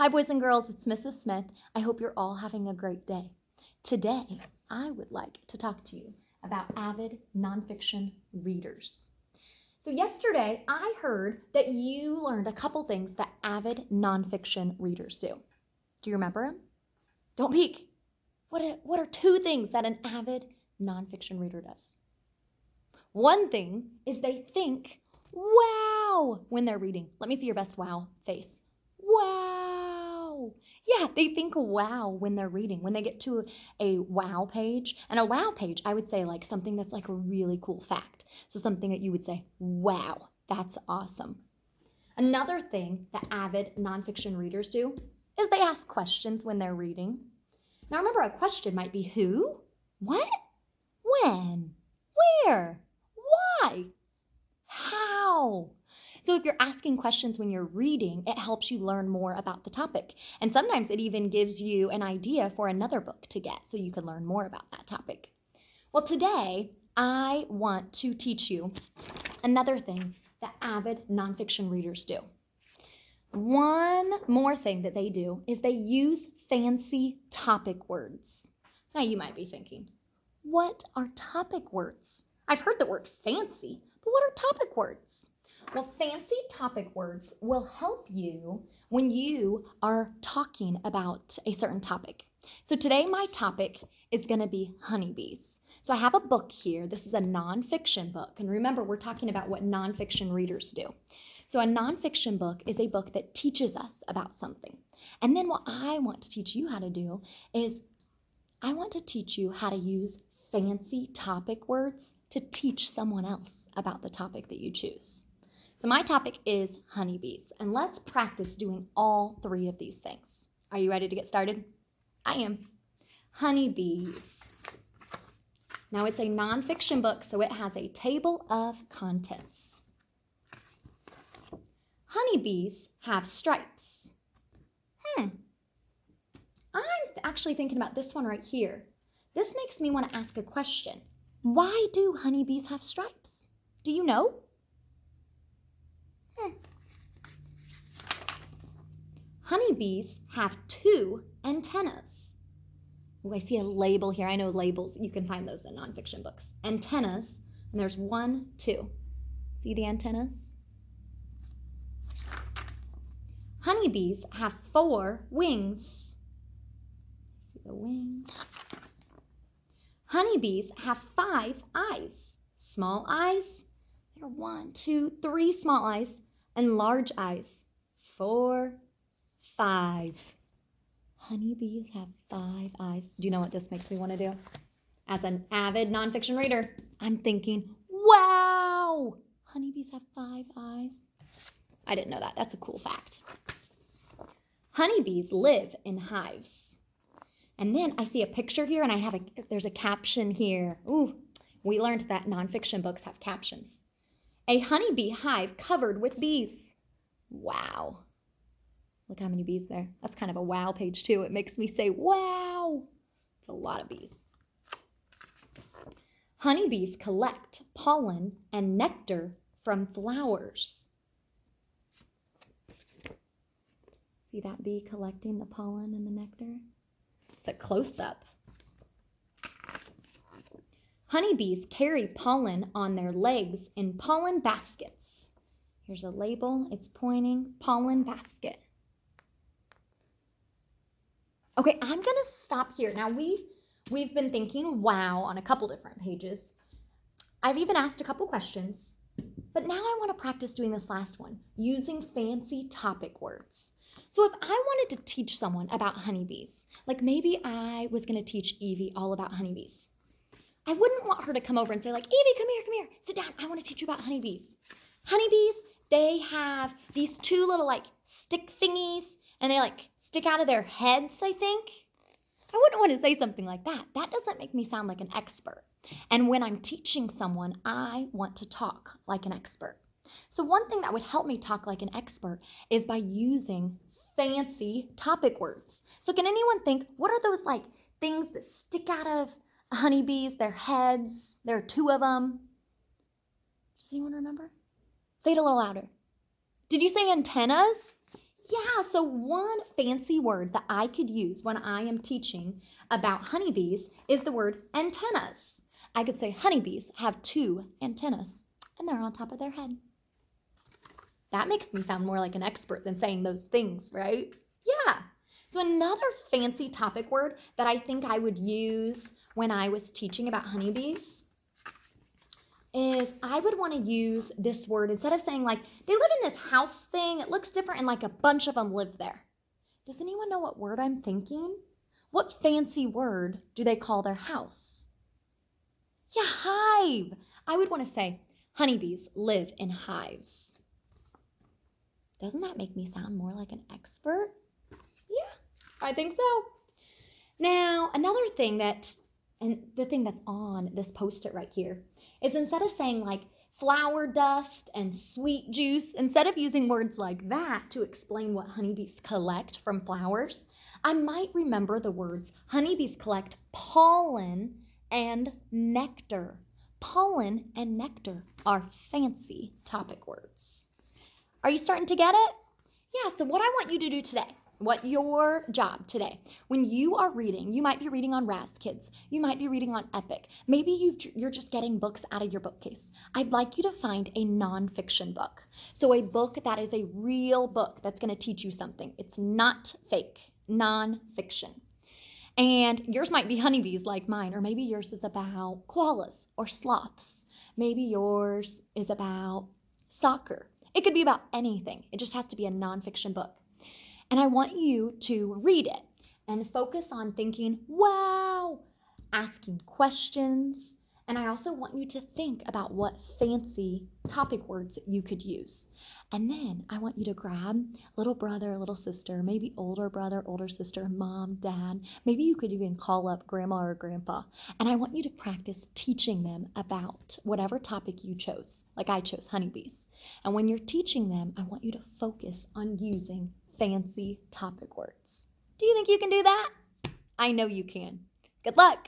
Hi, boys and girls, it's Mrs. Smith. I hope you're all having a great day. Today, I would like to talk to you about avid nonfiction readers. So yesterday, I heard that you learned a couple things that avid nonfiction readers do. Do you remember them? Don't peek. What are two things that an avid nonfiction reader does? One thing is they think, wow, when they're reading. Let me see your best wow face. Wow. Yeah, they think wow when they're reading. When they get to a wow page, and a wow page, I would say like something that's like a really cool fact. So something that you would say, wow, that's awesome. Another thing that avid nonfiction readers do is they ask questions when they're reading. Now remember, a question might be who, what, when, where, why, how. So if you're asking questions when you're reading, it helps you learn more about the topic. And sometimes it even gives you an idea for another book to get so you can learn more about that topic. Well, today I want to teach you another thing that avid nonfiction readers do. One more thing that they do is they use fancy topic words. Now you might be thinking, what are topic words? I've heard the word fancy, but what are topic words? Well, fancy topic words will help you when you are talking about a certain topic. So today my topic is going to be honeybees. So I have a book here. This is a nonfiction book. And remember, we're talking about what nonfiction readers do. So a nonfiction book is a book that teaches us about something. And then what I want to teach you how to do is I want to teach you how to use fancy topic words to teach someone else about the topic that you choose. So my topic is honeybees, and let's practice doing all three of these things. Are you ready to get started? I am. Honeybees. Now it's a nonfiction book, so it has a table of contents. Honeybees have stripes. I'm actually thinking about this one right here. This makes me want to ask a question. Why do honeybees have stripes? Do you know? Honeybees have two antennas. Oh, I see a label here. I know labels. You can find those in nonfiction books. Antennas, and there's 1, 2. See the antennas? Honeybees have 4 wings. See the wings? Honeybees have 5 eyes. Small eyes, there are 1, 2, 3 small eyes, and large eyes, 4, 5. Honeybees have 5 eyes. Do you know what this makes me want to do? As an avid nonfiction reader, I'm thinking, wow, honeybees have 5 eyes. I didn't know that. That's a cool fact. Honeybees live in hives. And then I see a picture here, and there's a caption here. Ooh, we learned that nonfiction books have captions. A honeybee hive covered with bees. Wow. Look how many bees there. That's kind of a wow page too. It makes me say, wow. It's a lot of bees. Honeybees collect pollen and nectar from flowers. See that bee collecting the pollen and the nectar? It's a close-up. Honeybees carry pollen on their legs in pollen baskets. Here's a label. It's pointing, pollen basket. Okay, I'm going to stop here. Now, we've been thinking wow on a couple different pages. I've even asked a couple questions. But now I want to practice doing this last one, using fancy topic words. So if I wanted to teach someone about honeybees, like maybe I was going to teach Evie all about honeybees, I wouldn't want her to come over and say like, Evie, come here, sit down. I want to teach you about honeybees. Honeybees, they have these 2 little like stick thingies, and they like stick out of their heads, I think. I wouldn't want to say something like that. That doesn't make me sound like an expert. And when I'm teaching someone, I want to talk like an expert. So one thing that would help me talk like an expert is by using fancy topic words. So can anyone think, what are those like things that stick out of honeybees, their heads? There are 2 of them. Does anyone remember? Say it a little louder. Did you say antennas? Yeah, so one fancy word that I could use when I am teaching about honeybees is the word antennas. I could say honeybees have 2 antennas and they're on top of their head. That makes me sound more like an expert than saying those things, right? Yeah. So another fancy topic word that I think I would use when I was teaching about honeybees is I would want to use this word instead of saying like they live in this house thing, it looks different and like a bunch of them live there. Does anyone know what word I'm thinking? What fancy word do they call their house? Yeah, hive. I would want to say honeybees live in hives. Doesn't that make me sound more like an expert? Yeah, I think so. Now, another thing and the thing that's on this post-it right here, is instead of saying like flower dust and sweet juice, instead of using words like that to explain what honeybees collect from flowers, I might remember the words honeybees collect pollen and nectar. Pollen and nectar are fancy topic words. Are you starting to get it? Yeah, so what I want you to do today, what your job today, when you are reading, you might be reading on Raz Kids, you might be reading on Epic, maybe you're just getting books out of your bookcase. I'd like you to find a nonfiction book. So a book that is a real book that's going to teach you something. It's not fake, nonfiction. And yours might be honeybees like mine, or maybe yours is about koalas or sloths. Maybe yours is about soccer. It could be about anything. It just has to be a nonfiction book. And I want you to read it and focus on thinking, wow, asking questions. And I also want you to think about what fancy topic words you could use. And then I want you to grab little brother, little sister, maybe older brother, older sister, mom, dad. Maybe you could even call up grandma or grandpa. And I want you to practice teaching them about whatever topic you chose. Like I chose honeybees. And when you're teaching them, I want you to focus on using fancy topic words. Do you think you can do that? I know you can. Good luck.